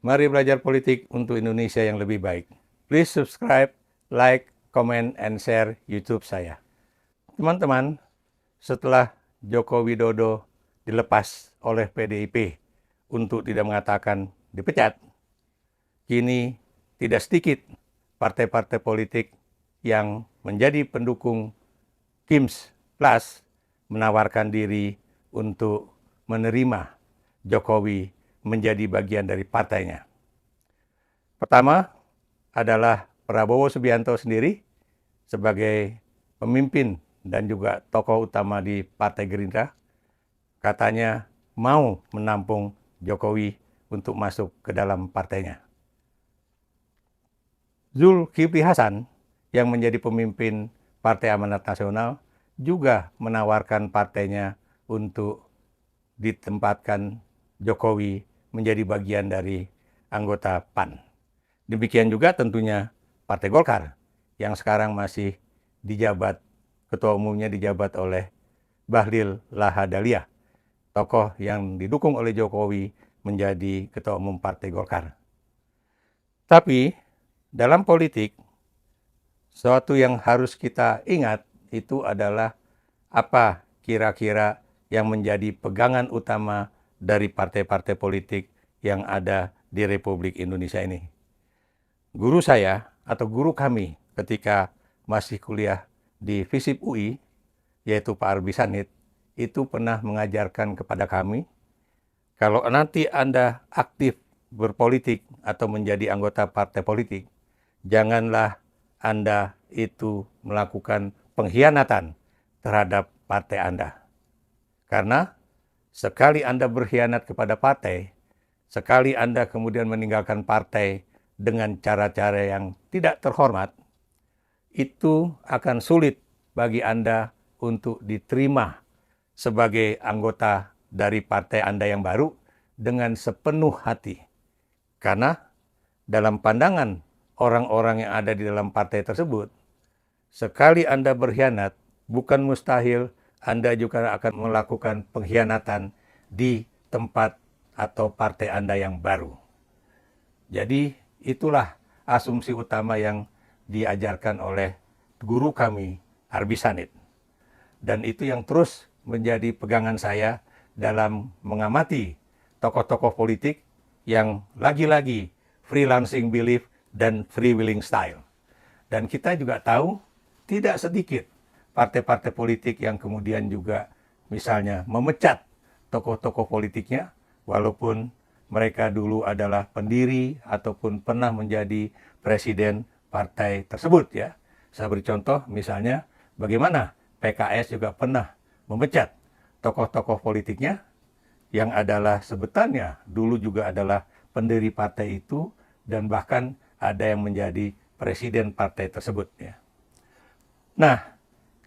Mari belajar politik untuk Indonesia yang lebih baik. Please subscribe, like, comment, and share YouTube saya. Teman-teman, setelah Joko Widodo dilepas oleh PDIP untuk tidak mengatakan dipecat, kini tidak sedikit partai-partai politik yang menjadi pendukung KIMS Plus menawarkan diri untuk menerima Jokowi menjadi bagian dari partainya. Pertama adalah Prabowo Subianto sendiri sebagai pemimpin dan juga tokoh utama di Partai Gerindra, katanya mau menampung Jokowi untuk masuk ke dalam partainya. Zulkifli Hasan yang menjadi pemimpin Partai Amanat Nasional juga menawarkan partainya untuk ditempatkan Jokowi menjadi bagian dari anggota PAN. Demikian juga tentunya Partai Golkar yang sekarang masih ketua umumnya dijabat oleh Bahlil Lahadalia, tokoh yang didukung oleh Jokowi menjadi ketua umum Partai Golkar. Tapi dalam politik, sesuatu yang harus kita ingat itu adalah apa kira-kira yang menjadi pegangan utama dari partai-partai politik yang ada di Republik Indonesia ini. Guru saya atau guru kami ketika masih kuliah di FISIP UI, yaitu Pak Arbi Sanit, itu pernah mengajarkan kepada kami, kalau nanti Anda aktif berpolitik atau menjadi anggota partai politik, janganlah Anda itu melakukan pengkhianatan terhadap partai Anda. Karena sekali Anda berkhianat kepada partai, sekali Anda kemudian meninggalkan partai dengan cara-cara yang tidak terhormat, itu akan sulit bagi Anda untuk diterima sebagai anggota dari partai Anda yang baru dengan sepenuh hati. Karena dalam pandangan orang-orang yang ada di dalam partai tersebut, sekali Anda berkhianat, bukan mustahil Anda juga akan melakukan pengkhianatan di tempat atau partai Anda yang baru. Jadi itulah asumsi utama yang diajarkan oleh guru kami, Arbi Sanit. Dan itu yang terus menjadi pegangan saya dalam mengamati tokoh-tokoh politik yang lagi-lagi freelancing belief dan free willing style. Dan kita juga tahu tidak sedikit partai-partai politik yang kemudian juga misalnya memecat tokoh-tokoh politiknya walaupun mereka dulu adalah pendiri ataupun pernah menjadi presiden partai tersebut ya. Saya beri contoh misalnya bagaimana PKS juga pernah memecat tokoh-tokoh politiknya yang adalah sebetulnya dulu juga adalah pendiri partai itu dan bahkan ada yang menjadi presiden partai tersebut ya. Nah,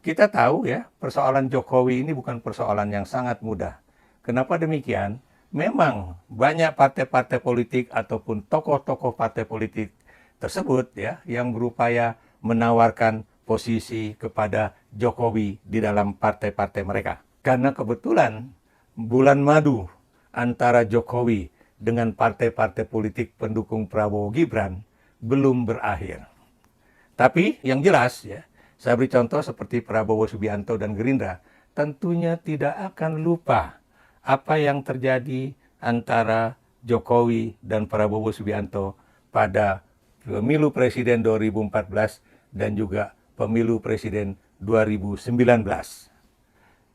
kita tahu ya, persoalan Jokowi ini bukan persoalan yang sangat mudah. Kenapa demikian? Memang banyak partai-partai politik ataupun tokoh-tokoh partai politik tersebut ya yang berupaya menawarkan posisi kepada Jokowi di dalam partai-partai mereka. Karena kebetulan bulan madu antara Jokowi dengan partai-partai politik pendukung Prabowo Gibran belum berakhir. Tapi yang jelas ya, saya beri contoh seperti Prabowo Subianto dan Gerindra, tentunya tidak akan lupa apa yang terjadi antara Jokowi dan Prabowo Subianto pada pemilu presiden 2014 dan juga pemilu presiden 2019.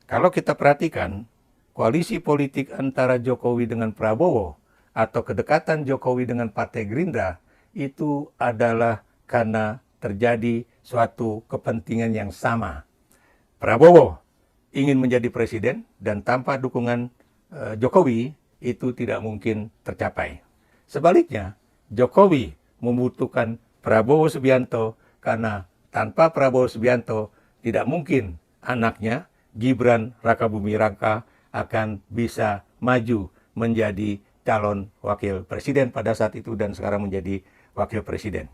Kalau kita perhatikan, koalisi politik antara Jokowi dengan Prabowo atau kedekatan Jokowi dengan Partai Gerindra itu adalah karena terjadi suatu kepentingan yang sama. Prabowo ingin menjadi presiden dan tanpa dukungan Jokowi itu tidak mungkin tercapai. Sebaliknya, Jokowi membutuhkan Prabowo Subianto karena tanpa Prabowo Subianto tidak mungkin anaknya Gibran Rakabuming Raka akan bisa maju menjadi calon wakil presiden pada saat itu dan sekarang menjadi wakil presiden.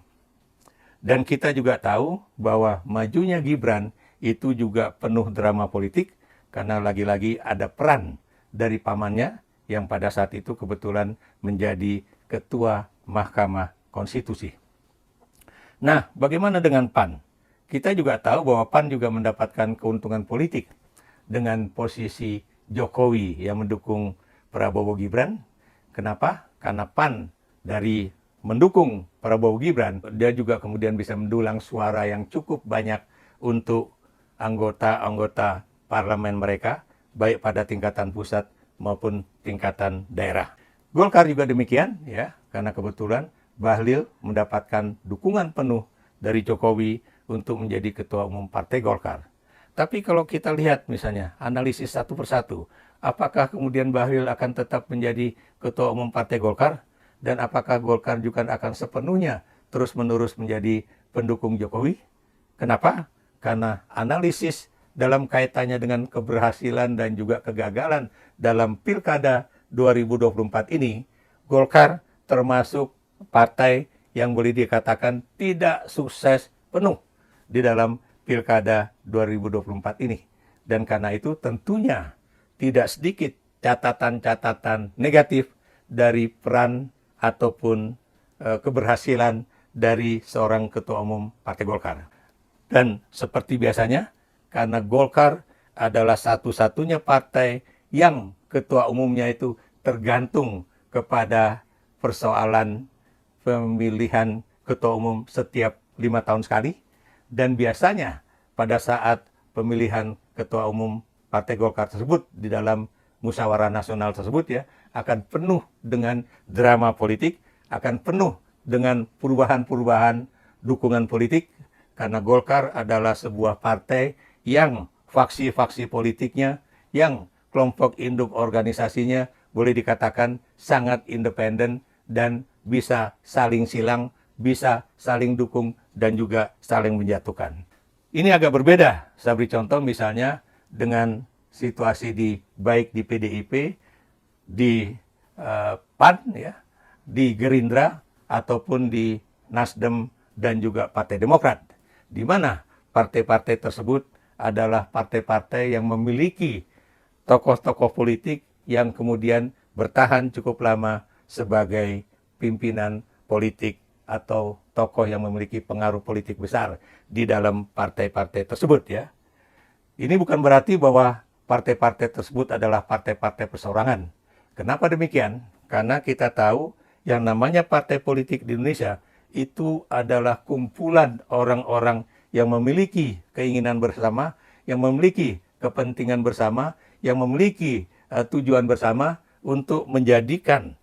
Dan kita juga tahu bahwa majunya Gibran itu juga penuh drama politik karena lagi-lagi ada peran dari pamannya yang pada saat itu kebetulan menjadi Ketua Mahkamah Konstitusi. Nah, bagaimana dengan PAN? Kita juga tahu bahwa PAN juga mendapatkan keuntungan politik dengan posisi Jokowi yang mendukung Prabowo Gibran. Kenapa? Karena PAN dari mendukung Prabowo Gibran, dia juga kemudian bisa mendulang suara yang cukup banyak untuk anggota-anggota parlemen mereka, baik pada tingkatan pusat maupun tingkatan daerah. Golkar juga demikian, ya, karena kebetulan Bahlil mendapatkan dukungan penuh dari Jokowi untuk menjadi ketua umum Partai Golkar. Tapi kalau kita lihat misalnya analisis satu persatu, apakah kemudian Bahlil akan tetap menjadi ketua umum Partai Golkar? Dan apakah Golkar juga akan sepenuhnya terus-menerus menjadi pendukung Jokowi? Kenapa? Karena analisis dalam kaitannya dengan keberhasilan dan juga kegagalan dalam Pilkada 2024 ini, Golkar termasuk partai yang boleh dikatakan tidak sukses penuh di dalam Pilkada 2024 ini. Dan karena itu tentunya tidak sedikit catatan-catatan negatif dari peran ataupun keberhasilan dari seorang ketua umum Partai Golkar. Dan seperti biasanya, karena Golkar adalah satu-satunya partai yang ketua umumnya itu tergantung kepada persoalan pemilihan ketua umum setiap 5 tahun sekali. Dan biasanya pada saat pemilihan ketua umum Partai Golkar tersebut di dalam musyawarah nasional tersebut, ya, akan penuh dengan drama politik, akan penuh dengan perubahan-perubahan dukungan politik, karena Golkar adalah sebuah partai yang faksi-faksi politiknya, yang kelompok induk organisasinya boleh dikatakan sangat independen dan bisa saling silang, bisa saling dukung, dan juga saling menjatuhkan. Ini agak berbeda, saya beri contoh misalnya dengan situasi baik di PDIP, di PAN, ya, di Gerindra, ataupun di Nasdem dan juga Partai Demokrat, di mana partai-partai tersebut adalah partai-partai yang memiliki tokoh-tokoh politik yang kemudian bertahan cukup lama sebagai pimpinan politik atau tokoh yang memiliki pengaruh politik besar di dalam partai-partai tersebut, ya. Ini bukan berarti bahwa partai-partai tersebut adalah partai-partai perseorangan. Kenapa demikian? Karena kita tahu yang namanya partai politik di Indonesia itu adalah kumpulan orang-orang yang memiliki keinginan bersama, yang memiliki kepentingan bersama, yang memiliki tujuan bersama untuk menjadikan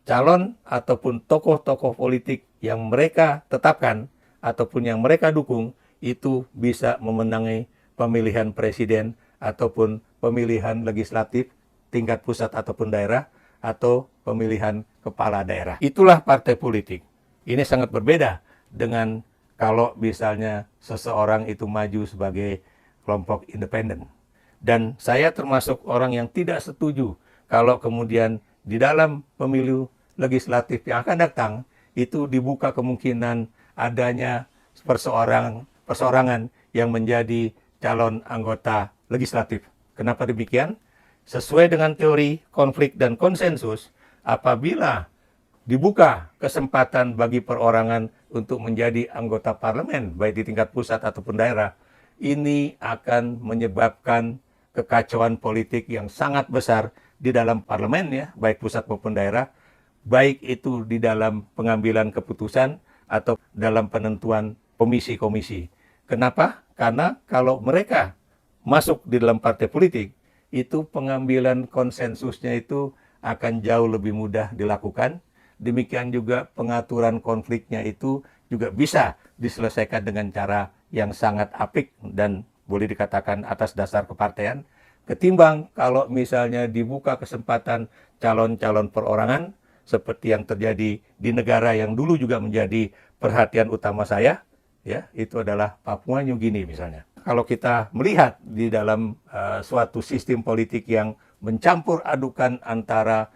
calon ataupun tokoh-tokoh politik yang mereka tetapkan ataupun yang mereka dukung itu bisa memenangi pemilihan presiden ataupun pemilihan legislatif tingkat pusat ataupun daerah, atau pemilihan kepala daerah. Itulah partai politik. Ini sangat berbeda dengan kalau misalnya seseorang itu maju sebagai kelompok independen. Dan saya termasuk orang yang tidak setuju kalau kemudian di dalam pemilu legislatif yang akan datang itu dibuka kemungkinan adanya perseorangan yang menjadi calon anggota legislatif. Kenapa demikian? Sesuai dengan teori konflik dan konsensus, apabila dibuka kesempatan bagi perorangan untuk menjadi anggota parlemen, baik di tingkat pusat ataupun daerah, ini akan menyebabkan kekacauan politik yang sangat besar di dalam parlemen, ya, baik pusat maupun daerah, baik itu di dalam pengambilan keputusan atau dalam penentuan komisi-komisi. Kenapa? Karena kalau mereka masuk di dalam partai politik, itu pengambilan konsensusnya itu akan jauh lebih mudah dilakukan. Demikian juga pengaturan konfliknya itu juga bisa diselesaikan dengan cara yang sangat apik dan boleh dikatakan atas dasar kepartean, ketimbang kalau misalnya dibuka kesempatan calon-calon perorangan seperti yang terjadi di negara yang dulu juga menjadi perhatian utama saya, ya, itu adalah Papua New Guinea misalnya. Kalau kita melihat di dalam suatu sistem politik yang mencampur adukan antara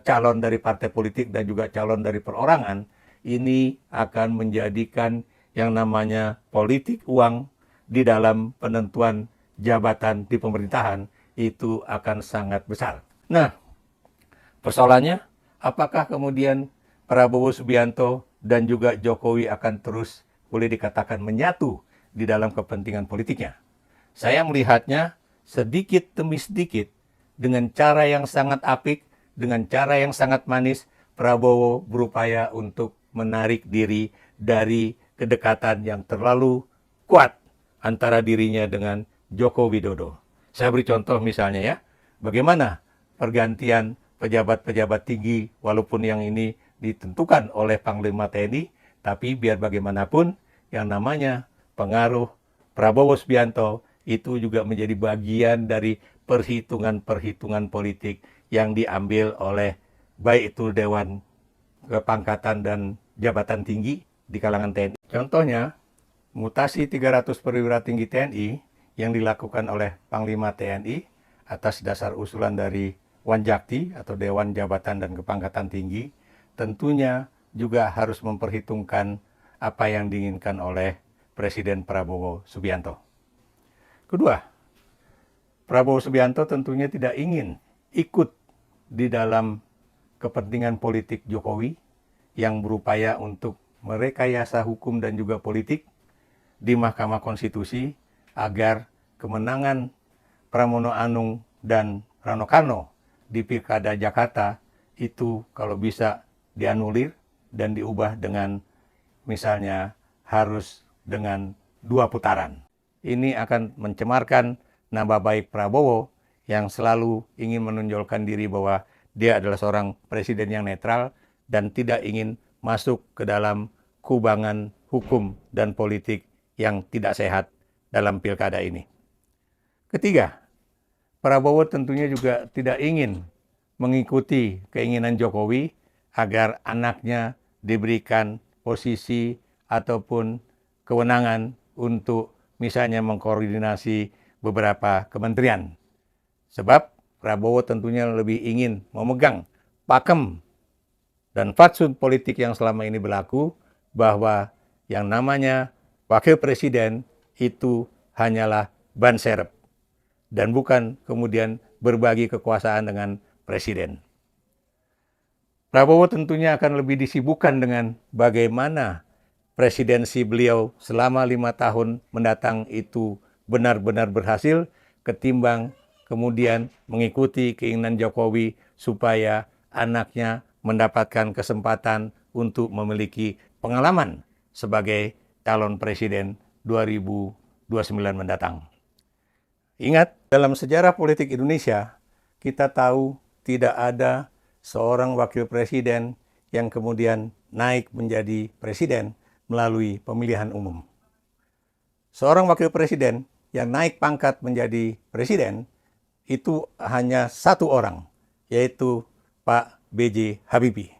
calon dari partai politik dan juga calon dari perorangan, ini akan menjadikan yang namanya politik uang di dalam penentuan jabatan di pemerintahan itu akan sangat besar. Nah, persoalannya, apakah kemudian Prabowo Subianto dan juga Jokowi akan terus boleh dikatakan menyatu di dalam kepentingan politiknya. Saya melihatnya sedikit demi sedikit dengan cara yang sangat apik, dengan cara yang sangat manis, Prabowo berupaya untuk menarik diri dari kedekatan yang terlalu kuat antara dirinya dengan Joko Widodo. Saya beri contoh misalnya ya, bagaimana pergantian pejabat-pejabat tinggi, walaupun yang ini ditentukan oleh Panglima TNI, tapi biar bagaimanapun yang namanya pengaruh Prabowo Subianto itu juga menjadi bagian dari perhitungan-perhitungan politik yang diambil oleh baik itu Dewan Kepangkatan dan Jabatan Tinggi di kalangan TNI. Contohnya, mutasi 300 perwira tinggi TNI yang dilakukan oleh Panglima TNI atas dasar usulan dari Wanjakti atau Dewan Jabatan dan Kepangkatan Tinggi, tentunya juga harus memperhitungkan apa yang diinginkan oleh Presiden Prabowo Subianto. Kedua, Prabowo Subianto tentunya tidak ingin ikut di dalam kepentingan politik Jokowi yang berupaya untuk merekayasa hukum dan juga politik di Mahkamah Konstitusi agar kemenangan Pramono Anung dan Rano Karno di Pilkada Jakarta itu kalau bisa dianulir dan diubah dengan misalnya harus dengan 2 putaran. Ini akan mencemarkan nama baik Prabowo yang selalu ingin menonjolkan diri bahwa dia adalah seorang presiden yang netral dan tidak ingin masuk ke dalam kubangan hukum dan politik yang tidak sehat dalam pilkada ini. Ketiga, Prabowo tentunya juga tidak ingin mengikuti keinginan Jokowi agar anaknya diberikan posisi ataupun kewenangan untuk misalnya mengkoordinasi beberapa kementerian. Sebab Prabowo tentunya lebih ingin memegang pakem dan fatsun politik yang selama ini berlaku bahwa yang namanya wakil presiden itu hanyalah ban serep dan bukan kemudian berbagi kekuasaan dengan presiden. Prabowo tentunya akan lebih disibukkan dengan bagaimana presidensi beliau selama 5 tahun mendatang itu benar-benar berhasil ketimbang kemudian mengikuti keinginan Jokowi supaya anaknya mendapatkan kesempatan untuk memiliki pengalaman sebagai calon presiden 2029 mendatang. Ingat, dalam sejarah politik Indonesia, kita tahu tidak ada seorang wakil presiden yang kemudian naik menjadi presiden melalui pemilihan umum. Seorang wakil presiden yang naik pangkat menjadi presiden itu hanya satu orang, yaitu Pak B.J. Habibie.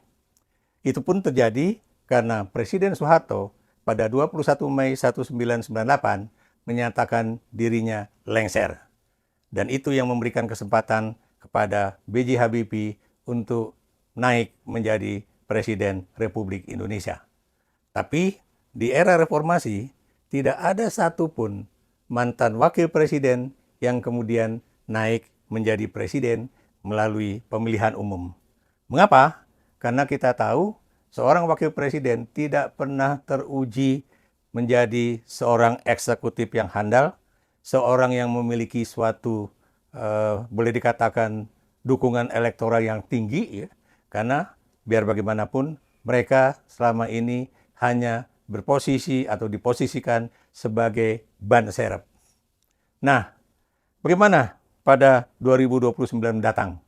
Itu pun terjadi karena Presiden Soeharto pada 21 Mei 1998 menyatakan dirinya lengser. Dan itu yang memberikan kesempatan kepada B.J. Habibie untuk naik menjadi Presiden Republik Indonesia. Tapi di era reformasi tidak ada satupun mantan wakil presiden yang kemudian naik menjadi presiden melalui pemilihan umum. Mengapa? Karena kita tahu seorang wakil presiden tidak pernah teruji menjadi seorang eksekutif yang handal, seorang yang memiliki suatu boleh dikatakan dukungan elektoral yang tinggi, ya, karena biar bagaimanapun mereka selama ini hanya berposisi atau diposisikan sebagai ban serep. Nah, bagaimana pada 2029 mendatang?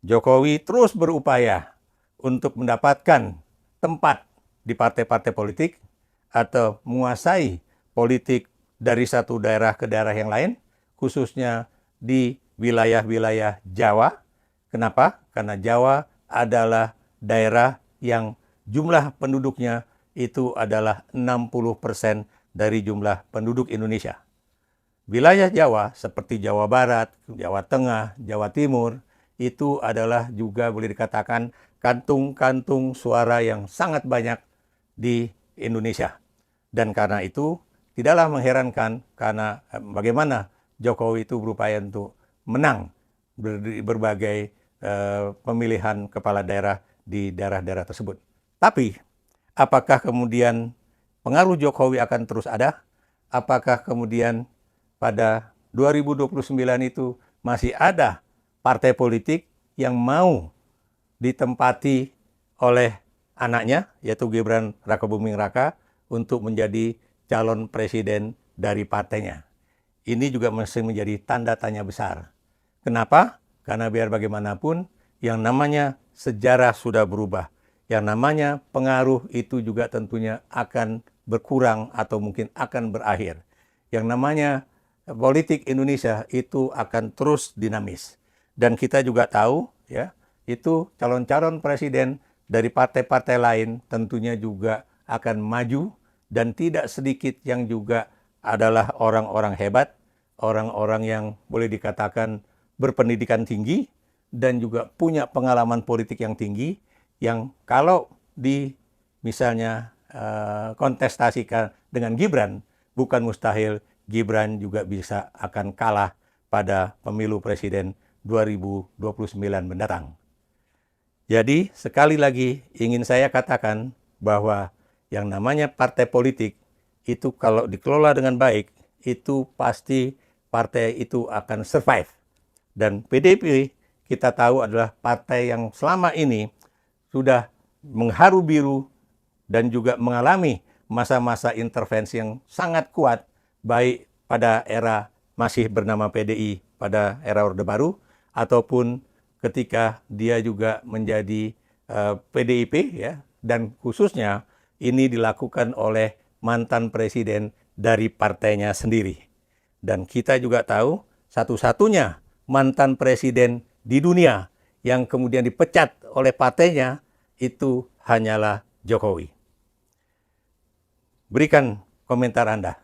Jokowi terus berupaya untuk mendapatkan tempat di partai-partai politik atau menguasai politik dari satu daerah ke daerah yang lain, khususnya di wilayah-wilayah Jawa. Kenapa? Karena Jawa adalah daerah yang jumlah penduduknya itu adalah 60% dari jumlah penduduk Indonesia. Wilayah Jawa seperti Jawa Barat, Jawa Tengah, Jawa Timur, itu adalah juga boleh dikatakan kantung-kantung suara yang sangat banyak di Indonesia. Dan karena itu tidaklah mengherankan karena bagaimana Jokowi itu berupaya untuk menang berbagai pemilihan kepala daerah di daerah-daerah tersebut. Tapi apakah kemudian pengaruh Jokowi akan terus ada? Apakah kemudian pada 2029 itu masih ada partai politik yang mau ditempati oleh anaknya, yaitu Gibran Rakabuming Raka, untuk menjadi calon presiden dari partainya? Ini juga masih menjadi tanda tanya besar. Kenapa? Karena biar bagaimanapun, yang namanya sejarah sudah berubah. Yang namanya pengaruh itu juga tentunya akan berkurang atau mungkin akan berakhir. Yang namanya politik Indonesia itu akan terus dinamis. Dan kita juga tahu, ya, itu calon-calon presiden dari partai-partai lain tentunya juga akan maju, dan tidak sedikit yang juga adalah orang-orang hebat, orang-orang yang boleh dikatakan berpendidikan tinggi dan juga punya pengalaman politik yang tinggi, yang kalau misalnya kontestasikan dengan Gibran, bukan mustahil Gibran juga bisa akan kalah pada pemilu presiden 2029 mendatang. Jadi sekali lagi ingin saya katakan bahwa yang namanya partai politik itu kalau dikelola dengan baik, itu pasti partai itu akan survive. Dan PDIP kita tahu adalah partai yang selama ini sudah mengharu biru dan juga mengalami masa-masa intervensi yang sangat kuat, baik pada era masih bernama PDI pada era Orde Baru, ataupun ketika dia juga menjadi PDIP, ya, dan khususnya ini dilakukan oleh mantan presiden dari partainya sendiri. Dan kita juga tahu satu-satunya mantan presiden di dunia yang kemudian dipecat oleh partainya itu hanyalah Jokowi. Berikan komentar Anda.